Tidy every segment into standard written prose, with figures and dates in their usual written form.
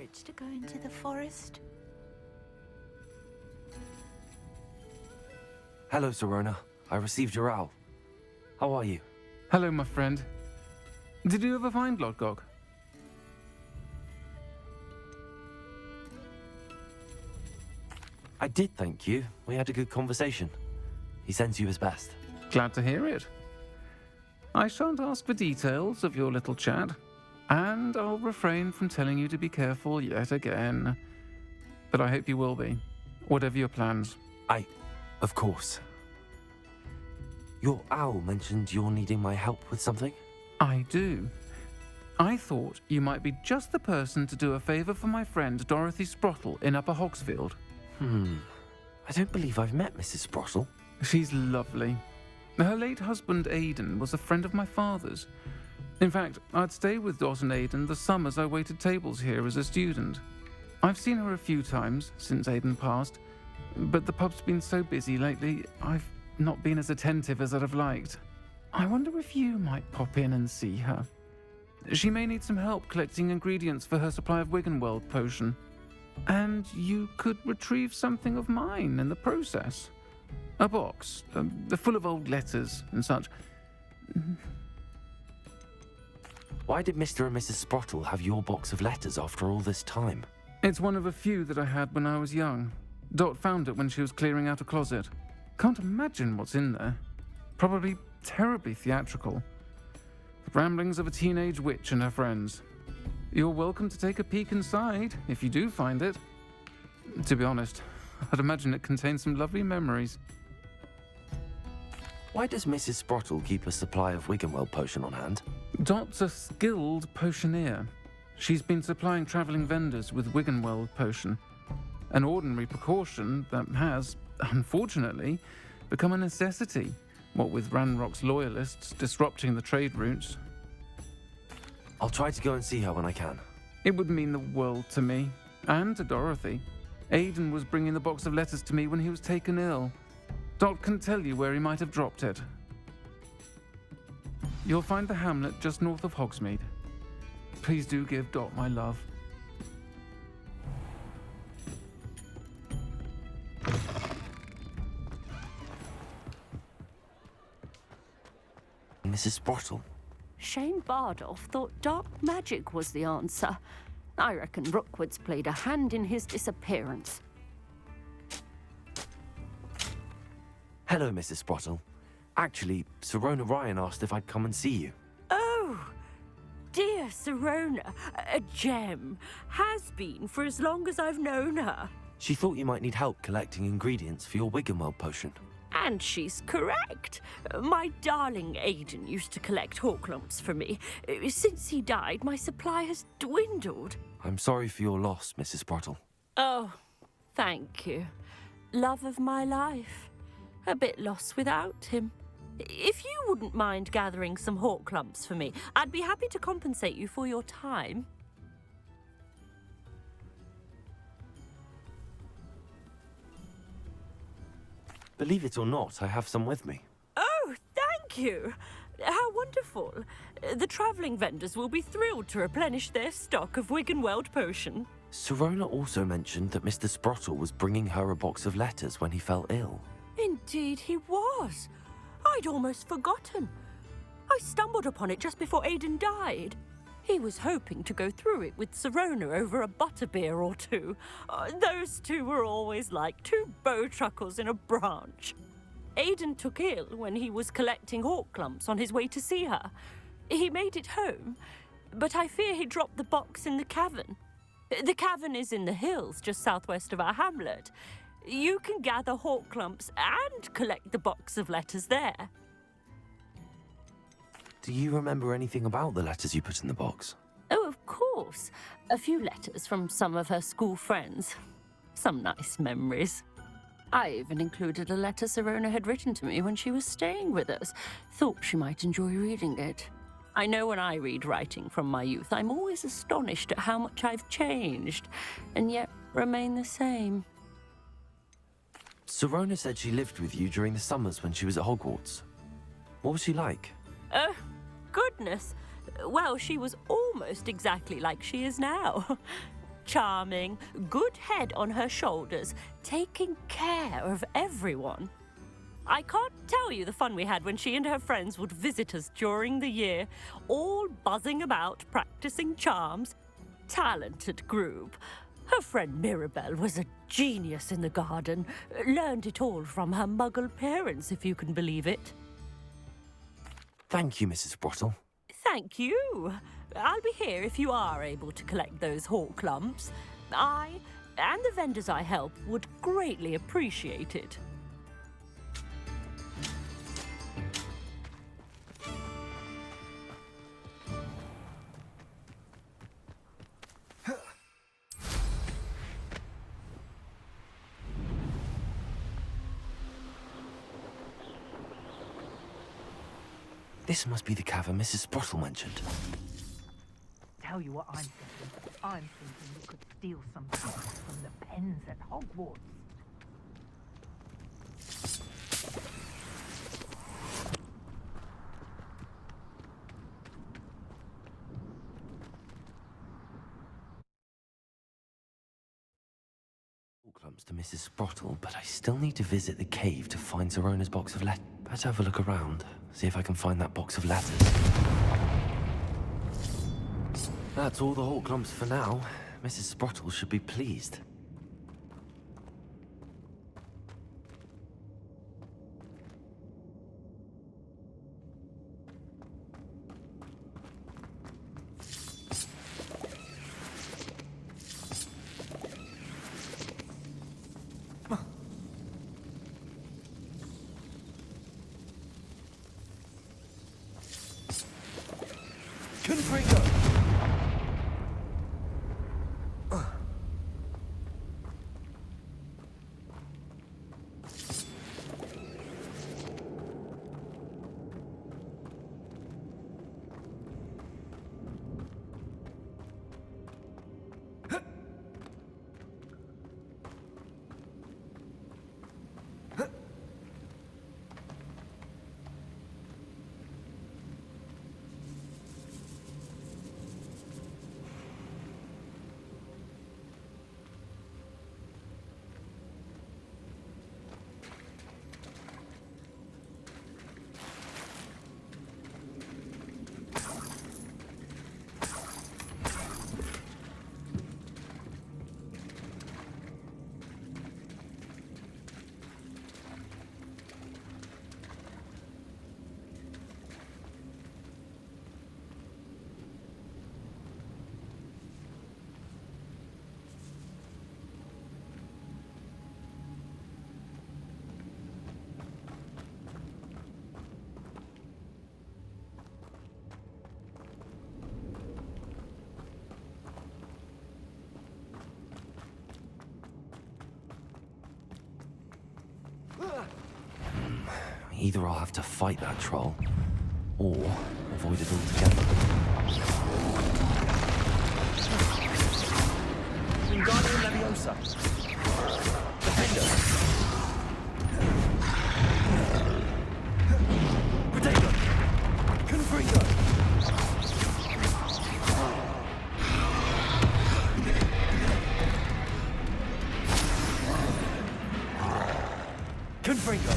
courage to go into the forest. Hello, Sirona. I received your owl. How are you? Hello, my friend. Did you ever find Lodgok? I did, thank you. We had a good conversation. He sends you his best. Glad to hear it. I shan't ask for details of your little chat, and I'll refrain from telling you to be careful yet again. But I hope you will be, whatever your plans. Of course. Your owl mentioned you're needing my help with something? I do. I thought you might be just the person to do a favour for my friend Dorothy Sprottle in Upper Hogsfield. I don't believe I've met Mrs. Sprottle. She's lovely. Her late husband Aidan was a friend of my father's. In fact, I'd stay with Dot and Aidan the summers I waited tables here as a student. I've seen her a few times since Aidan passed, but the pub's been so busy lately, I've not been as attentive as I'd have liked. I wonder if you might pop in and see her. She may need some help collecting ingredients for her supply of Wiggenweld potion. And you could retrieve something of mine in the process. A box, full of old letters and such. Why did Mr. and Mrs. Sprottle have your box of letters after all this time? It's one of a few that I had when I was young. Dot found it when she was clearing out a closet. Can't imagine what's in there. Probably terribly theatrical. The ramblings of a teenage witch and her friends. You're welcome to take a peek inside, if you do find it. To be honest, I'd imagine it contains some lovely memories. Why does Mrs. Sprottle keep a supply of Wiggenweld potion on hand? Dot's a skilled potioneer. She's been supplying travelling vendors with Wiggenweld potion. An ordinary precaution that has, unfortunately, become a necessity, what with Ranrock's loyalists disrupting the trade routes. I'll try to go and see her when I can. It would mean the world to me, and to Dorothy. Aidan was bringing the box of letters to me when he was taken ill. Dot can tell you where he might have dropped it. You'll find the hamlet just north of Hogsmeade. Please do give Dot my love. Mrs. Sprottle. Shane Bardolph thought dark magic was the answer. I reckon Rookwood's played a hand in his disappearance. Hello, Mrs. Sprottle. Actually, Sirona Ryan asked if I'd come and see you. Oh, dear Sirona, a gem. Has been for as long as I've known her. She thought you might need help collecting ingredients for your Wiggenweld potion. And she's correct. My darling Aidan used to collect hawklumps for me. Since he died, my supply has dwindled. I'm sorry for your loss, Mrs. Sprottle. Oh, thank you. Love of my life. A bit lost without him. If you wouldn't mind gathering some hawklumps for me, I'd be happy to compensate you for your time. Believe it or not, I have some with me. Oh, thank you. How wonderful. The travelling vendors will be thrilled to replenish their stock of Wiggenweld potion. Sirona also mentioned that Mr. Sprottle was bringing her a box of letters when he fell ill. Indeed he was. I'd almost forgotten. I stumbled upon it just before Aidan died. He was hoping to go through it with Sirona over a butterbeer or two. Those two were always like two bowtruckles in a branch. Aidan took ill when he was collecting hawklumps on his way to see her. He made it home, but I fear he dropped the box in the cavern. The cavern is in the hills just southwest of our hamlet. You can gather hawklumps and collect the box of letters there. Do you remember anything about the letters you put in the box? Oh, of course. A few letters from some of her school friends. Some nice memories. I even included a letter Sirona had written to me when she was staying with us. Thought she might enjoy reading it. I know when I read writing from my youth, I'm always astonished at how much I've changed, and yet remain the same. Sirona said she lived with you during the summers when she was at Hogwarts. What was she like? Oh, goodness. Well, she was almost exactly like she is now. charming, good head on her shoulders, taking care of everyone. I can't tell you the fun we had when she and her friends would visit us during the year, all buzzing about, practicing charms. Talented group. Her friend Mirabelle was a genius in the garden. Learned it all from her muggle parents, if you can believe it. Thank you, Mrs. Brottle. Thank you. I'll be here if you are able to collect those hawk lumps. I and the vendors I help would greatly appreciate it. This must be the cavern Mrs. Brottle mentioned. Tell you what I'm thinking. I'm thinking we could steal some books from the pens at Hogwarts. Clumps to Mrs. Brottle, but I still need to visit the cave to find Zerona's box of letters. Better have a look around, see if I can find that box of letters. That's all the hawk lumps for now. Mrs. Brottle should be pleased. Either I'll have to fight that troll, or avoid it altogether. Wingardium Leviosa. Defender. Potato. Confringo. Confringo.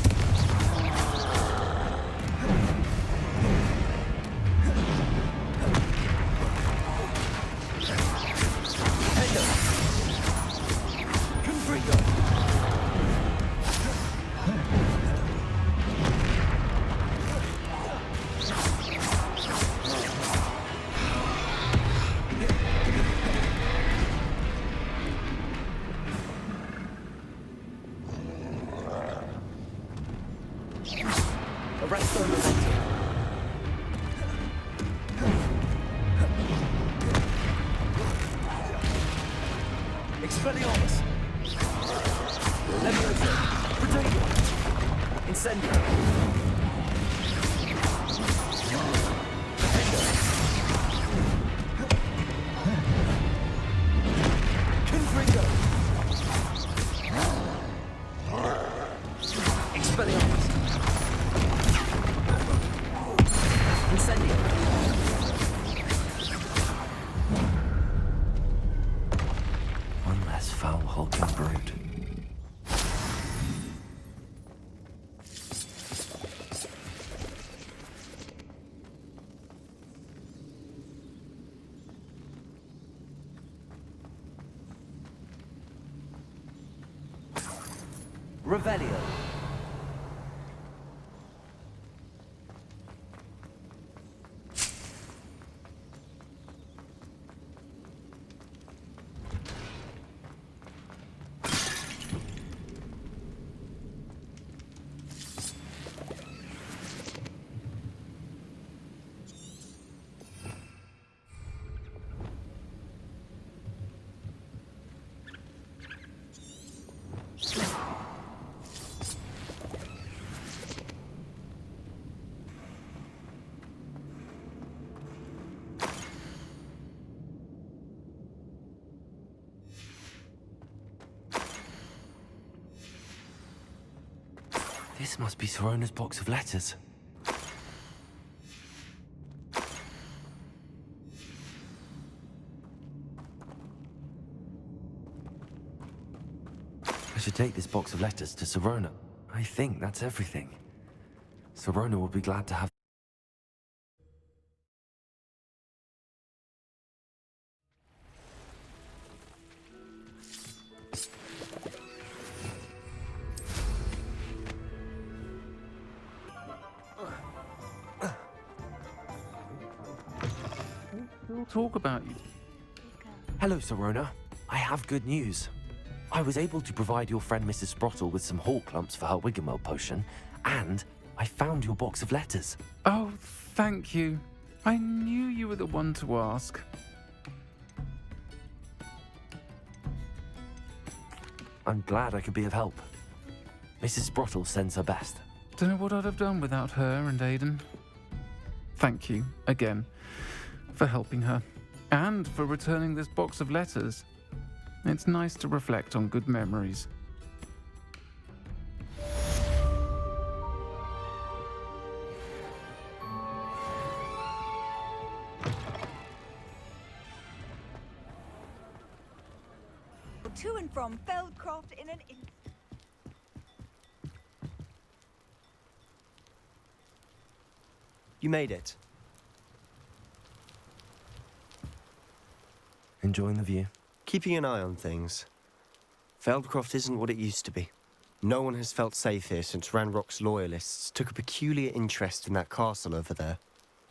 Arresto Memento. Expelliarmus. Leviosa. Potato. Incendio. Defender. Confringo. Expelliarmus. Incendio. foul, hulking brute. Revelio. This must be Sorona's box of letters. I should take this box of letters to Sirona. I think that's everything. Sirona will be glad to have... We'll talk about you. Hello, Sirona. I have good news. I was able to provide your friend Mrs. Sprottle with some hawk clumps for her Wiggenweld potion, and I found your box of letters. Oh, thank you. I knew you were the one to ask. I'm glad I could be of help. Mrs. Sprottle sends her best. Don't know what I'd have done without her and Aidan. Thank you, again, for helping her, and for returning this box of letters. It's nice to reflect on good memories. To and from Feldcroft in an instant. You made it. Enjoying the view? Keeping an eye on things. Feldcroft isn't what it used to be. No one has felt safe here since Ranrock's loyalists took a peculiar interest in that castle over there.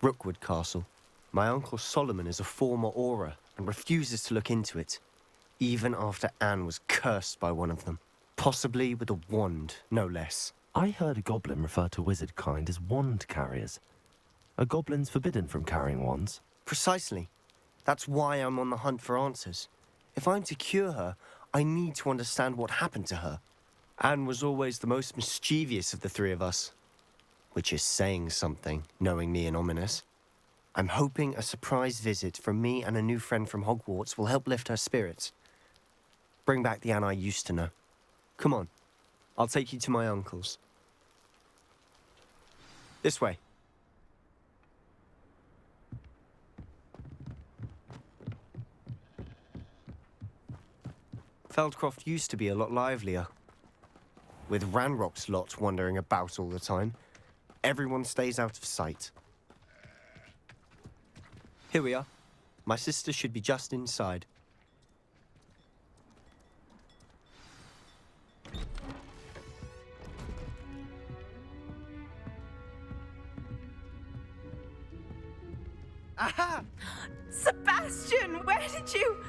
Rookwood Castle. My uncle Solomon is a former Auror and refuses to look into it, even after Anne was cursed by one of them. Possibly with a wand, no less. I heard a goblin refer to wizard kind as wand carriers. Are goblins forbidden from carrying wands? Precisely. That's why I'm on the hunt for answers. If I'm to cure her, I need to understand what happened to her. Anne was always the most mischievous of the three of us. Which is saying something, knowing me and Ominous. I'm hoping a surprise visit from me and a new friend from Hogwarts will help lift her spirits. Bring back the Anne I used to know. Come on, I'll take you to my uncle's. This way. Feldcroft used to be a lot livelier. With Ranrock's lot wandering about all the time, everyone stays out of sight. Here we are. My sister should be just inside. Aha! Sebastian, where did you...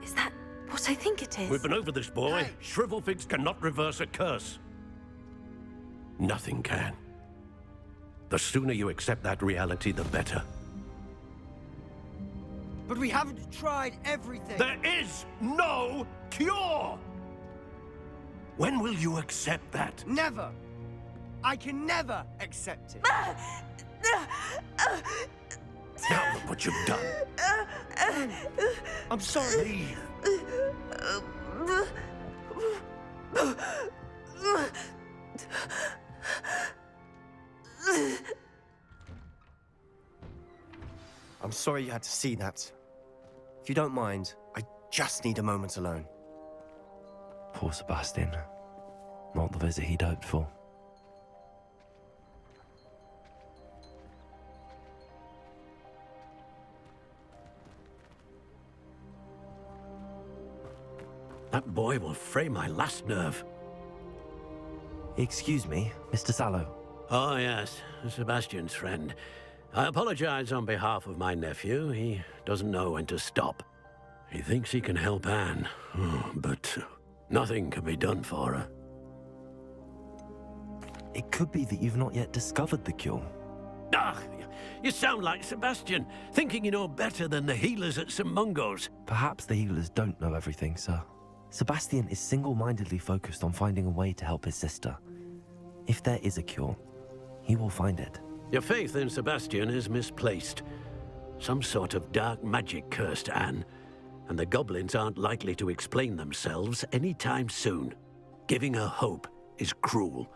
Is that what I think it is? We've been over this, boy. Hey. Shrivelfigs cannot reverse a curse. Nothing can. The sooner you accept that reality, the better. But we haven't tried everything. There is no cure! When will you accept that? Never. I can never accept it. Now look what you've done. I'm sorry. Leave. I'm sorry you had to see that. If you don't mind, I just need a moment alone. Poor Sebastian. Not the visit he'd hoped for. That boy will fray my last nerve. Excuse me, Mr. Sallow. Oh, yes, Sebastian's friend. I apologize on behalf of my nephew. He doesn't know when to stop. He thinks he can help Anne, but nothing can be done for her. It could be that you've not yet discovered the cure. Ah, you sound like Sebastian, thinking you know better than the healers at St. Mungo's. Perhaps the healers don't know everything, sir. Sebastian is single-mindedly focused on finding a way to help his sister. If there is a cure, he will find it. Your faith in Sebastian is misplaced. Some sort of dark magic cursed Anne, and the goblins aren't likely to explain themselves anytime soon. Giving her hope is cruel.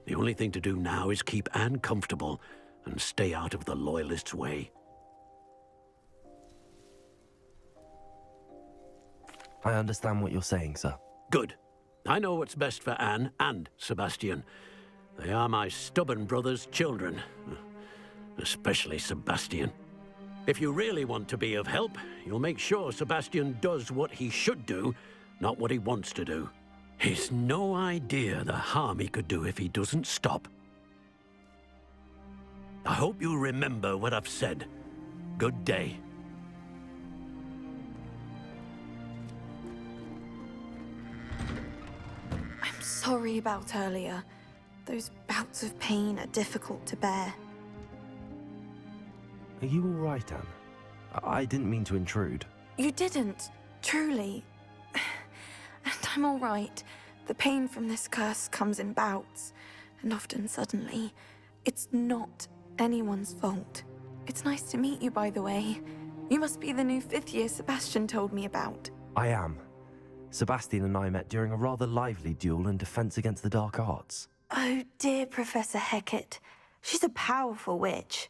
The only thing to do now is keep Anne comfortable and stay out of the Loyalists' way. I understand what you're saying, sir. Good. I know what's best for Anne and Sebastian. They are my stubborn brother's children. Especially Sebastian. If you really want to be of help, you'll make sure Sebastian does what he should do, not what he wants to do. He's no idea the harm he could do if he doesn't stop. I hope you remember what I've said. Good day. I'm sorry about earlier. Those bouts of pain are difficult to bear. Are you all right, Anne? I didn't mean to intrude. You didn't, truly. And I'm all right. The pain from this curse comes in bouts, and often suddenly. It's not anyone's fault. It's nice to meet you, by the way. You must be the new 5th year Sebastian told me about. I am. Sebastian and I met during a rather lively duel in Defense Against the Dark Arts. Oh, dear Professor Hecat. She's a powerful witch.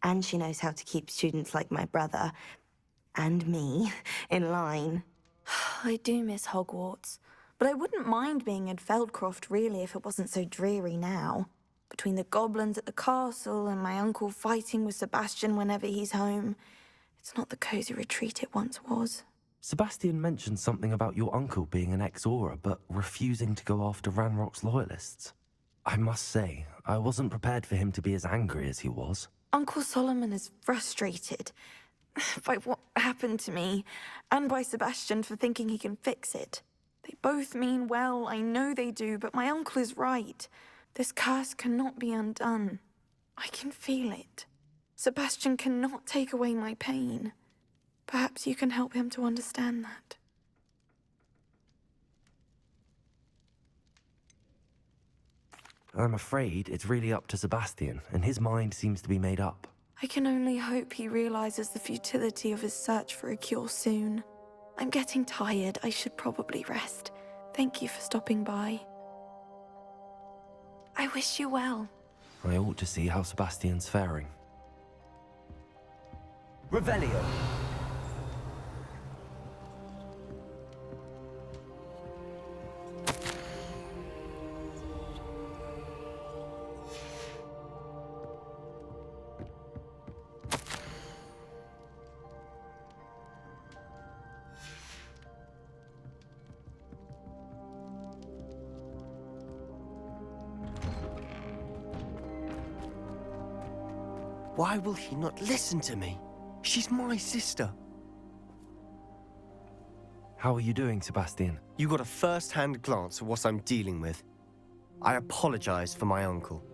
And she knows how to keep students like my brother, and me, in line. I do miss Hogwarts, but I wouldn't mind being in Feldcroft, really, if it wasn't so dreary now. Between the goblins at the castle and my uncle fighting with Sebastian whenever he's home, it's not the cozy retreat it once was. Sebastian mentioned something about your uncle being an ex-Auror, but refusing to go after Ranrock's loyalists. I must say, I wasn't prepared for him to be as angry as he was. Uncle Solomon is frustrated by what happened to me, and by Sebastian for thinking he can fix it. They both mean well, I know they do, but my uncle is right. This curse cannot be undone. I can feel it. Sebastian cannot take away my pain. Perhaps you can help him to understand that. I'm afraid it's really up to Sebastian, and his mind seems to be made up. I can only hope he realizes the futility of his search for a cure soon. I'm getting tired. I should probably rest. Thank you for stopping by. I wish you well. I ought to see how Sebastian's faring. Revelio. Why will he not listen to me? She's my sister. How are you doing, Sebastian? You got a first-hand glance at what I'm dealing with. I apologize for my uncle.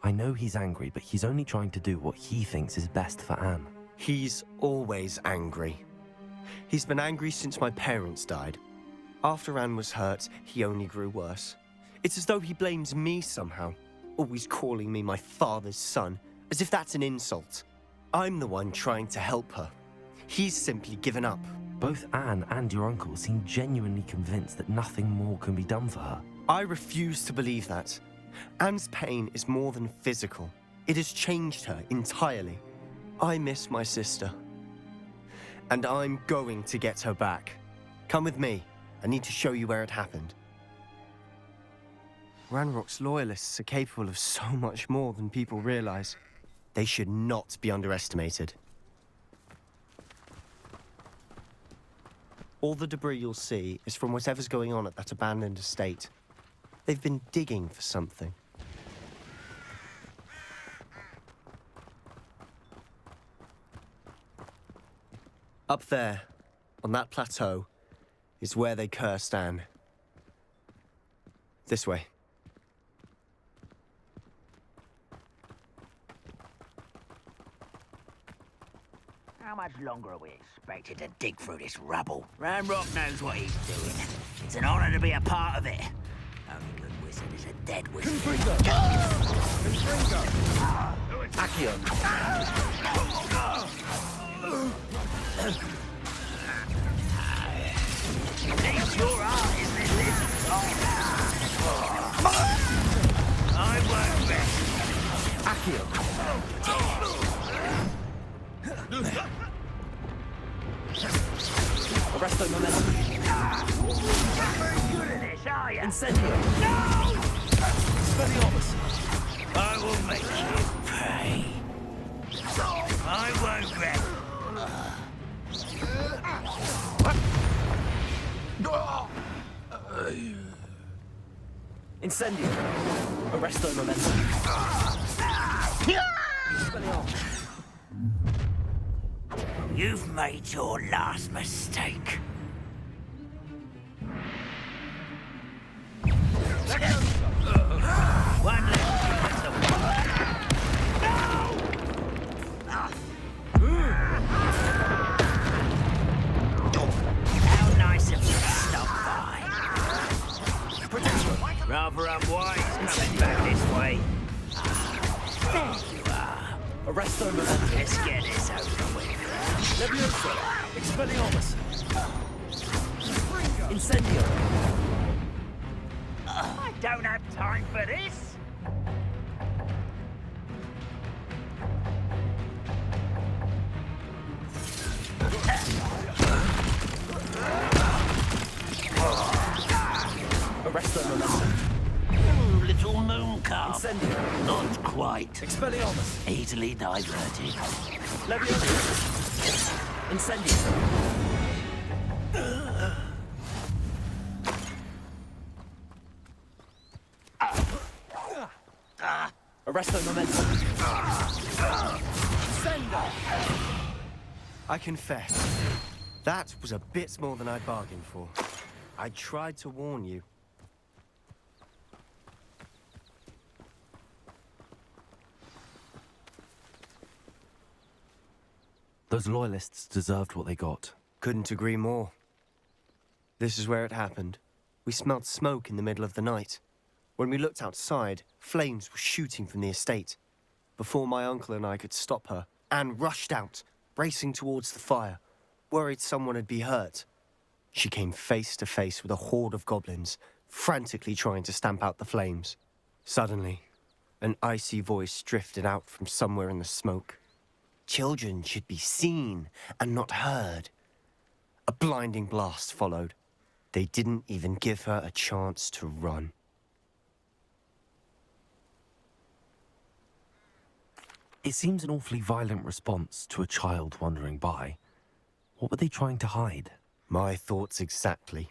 I know he's angry, but he's only trying to do what he thinks is best for Anne. He's always angry. He's been angry since my parents died. After Anne was hurt, he only grew worse. It's as though he blames me somehow, always calling me my father's son, as if that's an insult. I'm the one trying to help her. He's simply given up. Both Anne and your uncle seem genuinely convinced that nothing more can be done for her. I refuse to believe that. Anne's pain is more than physical. It has changed her entirely. I miss my sister. And I'm going to get her back. Come with me. I need to show you where it happened. Ranrock's loyalists are capable of so much more than people realize. They should not be underestimated. All the debris you'll see is from whatever's going on at that abandoned estate. They've been digging for something. Up there, on that plateau, is where they cursed Anne. This way. How much longer are we expected to dig through this rubble? Ranrock knows what he's doing. It's an honor to be a part of it. Only good wizard is a dead wizard. Accio! It's your art, isn't it, lizard? I won't rest. Accio! Arresto momentum. Very good at this, are you? Incendio. No! Expelliarmus. I will make you pay. I won't rest. Incendio. Arresto momentum. Expelliarmus. You've made your last mistake. One left. No! How nice of you to stop by. Rather unwise coming back this way. There you are. Arresto momentum. Let's get this over with. Leviosa. Expelliarmus. Incendio. I don't have time for this. Arresto momentum. Little moon calf. Incendio. Not quite. Expelliarmus. Easily diverted. Leviosa. Incendio. Arresto momentum. Sender. I confess, that was a bit more than I bargained for. I tried to warn you. Those loyalists deserved what they got. Couldn't agree more. This is where it happened. We smelled smoke in the middle of the night. When we looked outside, flames were shooting from the estate. Before my uncle and I could stop her, Anne rushed out, racing towards the fire, worried someone had been hurt. She came face to face with a horde of goblins, frantically trying to stamp out the flames. Suddenly, an icy voice drifted out from somewhere in the smoke. Children should be seen and not heard. A blinding blast followed. They didn't even give her a chance to run. It seems an awfully violent response to a child wandering by. What were they trying to hide? My thoughts exactly.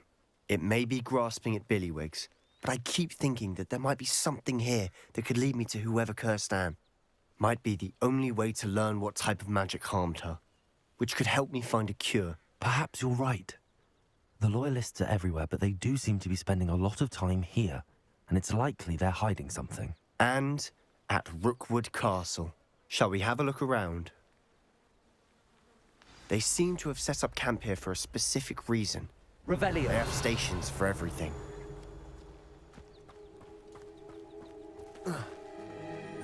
It may be grasping at Billywigs, but I keep thinking that there might be something here that could lead me to whoever cursed Anne. Might be the only way to learn what type of magic harmed her, which could help me find a cure. Perhaps you're right. The Loyalists are everywhere, but they do seem to be spending a lot of time here, and it's likely they're hiding something. And at Rookwood Castle. Shall we have a look around? They seem to have set up camp here for a specific reason. Revelio. They have stations for everything.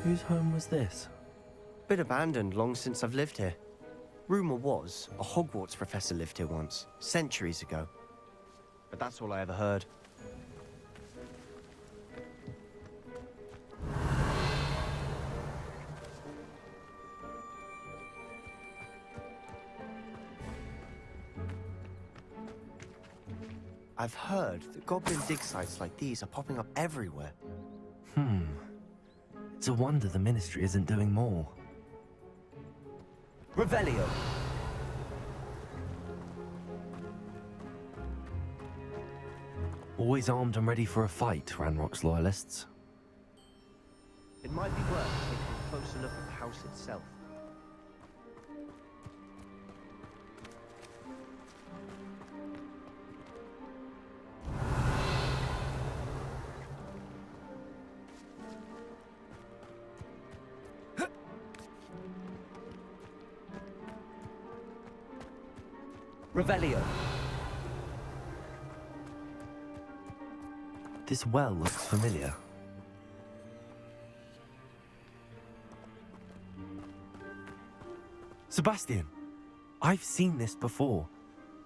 Whose home was this? Been abandoned long since I've lived here. Rumour was, a Hogwarts professor lived here once, centuries ago. But that's all I ever heard. I've heard that goblin dig sites like these are popping up everywhere. It's a wonder the Ministry isn't doing more. Revelio. Always armed and ready for a fight, Ranrock's loyalists. It might be worth taking a closer look at the house itself. Revelio. This well looks familiar. Sebastian, I've seen this before.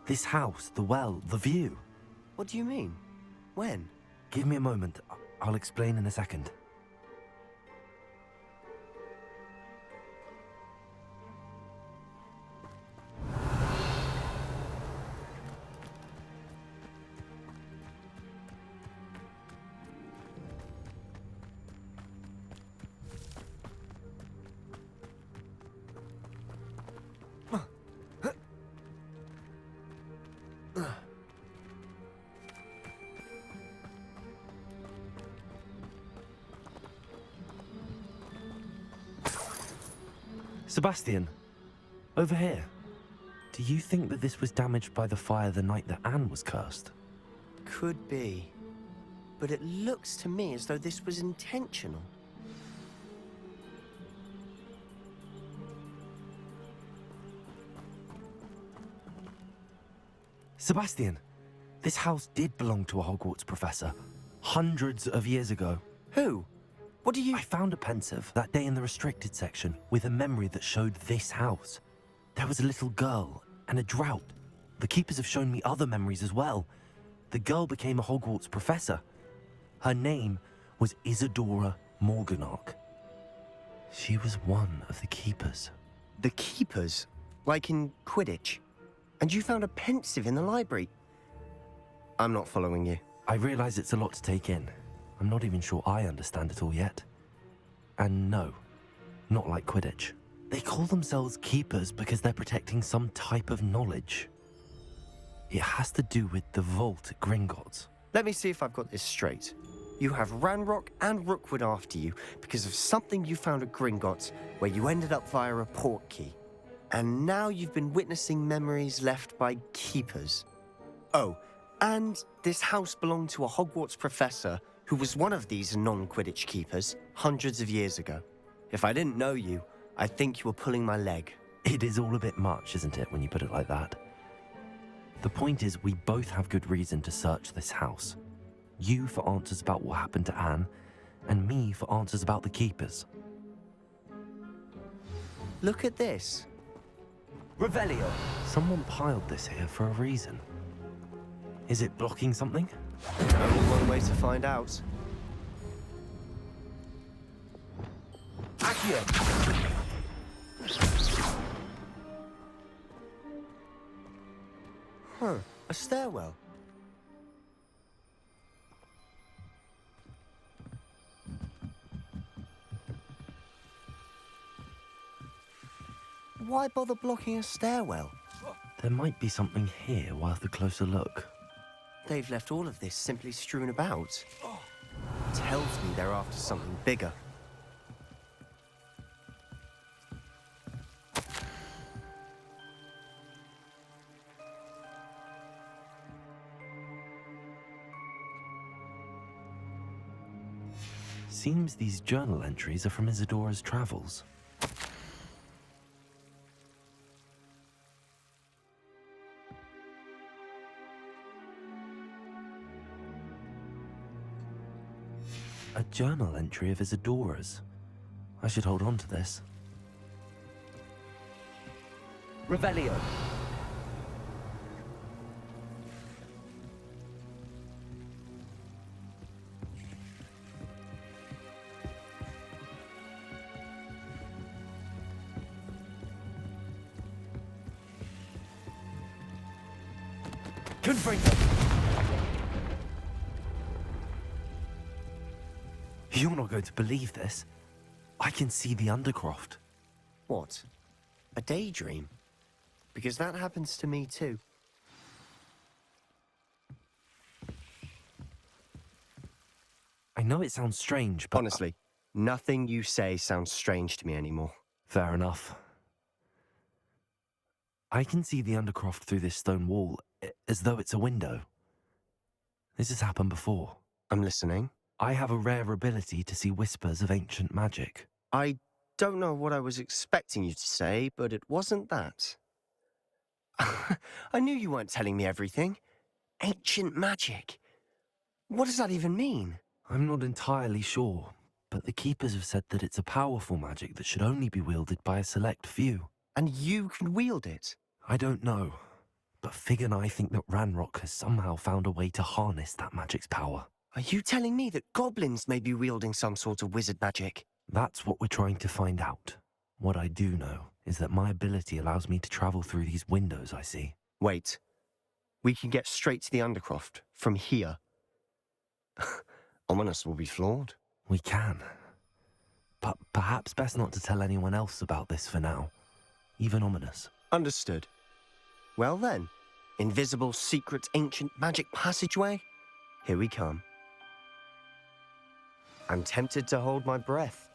This house, the well, the view. What do you mean? When? Give me a moment. I'll explain in a second. Sebastian, over here. Do you think that this was damaged by the fire the night that Anne was cursed? Could be. But it looks to me as though this was intentional. Sebastian, this house did belong to a Hogwarts professor, hundreds of years ago. Who? What do you... I found a pensive that day in the restricted section with a memory that showed this house. There was a little girl and a drought. The keepers have shown me other memories as well. The girl became a Hogwarts professor. Her name was Isadora Morganach. She was one of the keepers. The keepers? Like in Quidditch? And you found a pensive in the library? I'm not following you. I realize it's a lot to take in. I'm not even sure I understand it all yet. And no, not like Quidditch. They call themselves keepers because they're protecting some type of knowledge. It has to do with the vault at Gringotts. Let me see if I've got this straight. You have Ranrock and Rookwood after you because of something you found at Gringotts where you ended up via a portkey. And now you've been witnessing memories left by keepers. Oh, and this house belonged to a Hogwarts professor who was one of these non-Quidditch keepers hundreds of years ago. If I didn't know you, I'd think you were pulling my leg. It is all a bit much, isn't it, when you put it like that? The point is, we both have good reason to search this house. You for answers about what happened to Anne, and me for answers about the keepers. Look at this. Revelio. Someone piled this here for a reason. Is it blocking something? Only one way to find out. Accio! Huh, a stairwell. Why bother blocking a stairwell? There might be something here worth a closer look. They've left all of this simply strewn about. Tells me they're after something bigger. Seems these journal entries are from Isadora's travels. A journal entry of Isadora's. I should hold on to this. Revelio. Confringo. You're not going to believe this. I can see the Undercroft. What? A daydream? Because that happens to me too. I know it sounds strange, but... Honestly, nothing you say sounds strange to me anymore. Fair enough. I can see the Undercroft through this stone wall, as though it's a window. This has happened before. I'm listening. I have a rare ability to see whispers of ancient magic. I don't know what I was expecting you to say, but it wasn't that. I knew you weren't telling me everything. Ancient magic. What does that even mean? I'm not entirely sure, but the Keepers have said that it's a powerful magic that should only be wielded by a select few. And you can wield it? I don't know, but Fig and I think that Ranrock has somehow found a way to harness that magic's power. Are you telling me that goblins may be wielding some sort of wizard magic? That's what we're trying to find out. What I do know is that my ability allows me to travel through these windows I see. Wait. We can get straight to the Undercroft from here. Ominous will be flawed. We can. But perhaps best not to tell anyone else about this for now. Even Ominous. Understood. Well then, invisible, secret, ancient magic passageway? Here we come. I'm tempted to hold my breath.